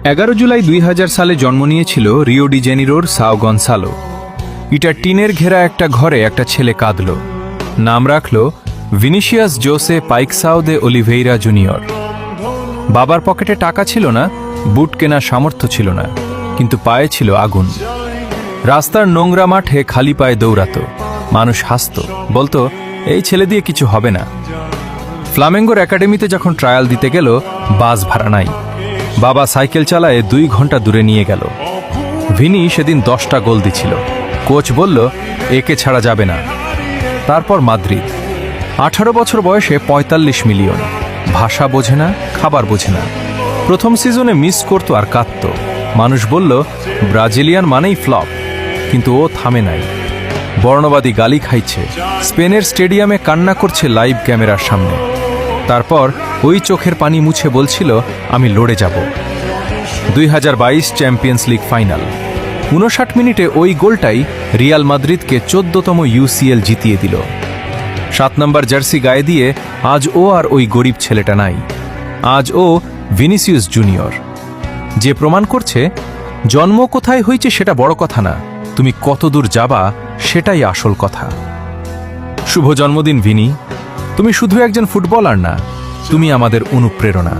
11 জুলাই 2000 সালে জন্ম নিয়েছিল রিও ডি জেনিরোর সাও গনসালো। ইটার টিনের ঘেরা একটা ঘরে একটা ছেলে কাঁদল। নাম রাখল ভিনিসিয়াস জোসে পাইকসাও দে অলিভেইরা জুনিয়র। বাবার পকেটে টাকা ছিল না, বুট কেনার সামর্থ্য ছিল না, কিন্তু পায়ে ছিল আগুন। রাস্তার নোংরা মাঠে খালি পায়ে দৌড়াত। মানুষ হাসত, বলতো এই ছেলে দিয়ে কিছু হবে না। ফ্লামেঙ্গোর একাডেমিতে যখন ট্রায়াল দিতে গেল, বাস ভাড়া নাই। বাবা সাইকেল চালায় 2 ঘন্টা দূরে নিয়ে গেল। ভিনি সেদিন 10টা গোল দিছিল। কোচ বলল একে ছাড়া যাবে না। তারপর মাদ্রিদ। 18 বছর বয়সে 45 মিলিয়ন। ভাষা বোঝে না, খাবার বোঝে না। প্রথম সিজনে মিস করত আর কাঁদত। মানুষ বলল ব্রাজিলিয়ান মানেই ফ্লপ, কিন্তু ও থামে নাই। বর্ণবাদী গালি খাইছে, স্পেনের স্টেডিয়ামে কান্না করছে লাইভ ক্যামেরার সামনে। তারপর ওই চোখের পানি মুছে বলছিল আমি লড়ে যাব। 2022 চ্যাম্পিয়ন্স লিগ ফাইনাল। 59 মিনিটে ওই গোলটাই রিয়াল মাদ্রিদকে 14তম ইউসিএল জিতিয়ে দিল। 7 নম্বর জার্সি গায়ে দিয়ে আজ ও আর ওই গরিব ছেলেটা নাই। আজ ও ভিনিসিয়াস জুনিয়র, যে প্রমাণ করছে জন্ম কোথায় হয়েছে সেটা বড় কথা না, তুমি কতদূর যাবা সেটাই আসল কথা। শুভ জন্মদিন ভিনি। তুমি শুধু একজন ফুটবলার না, তুমি আমাদের অনুপ্রেরণা।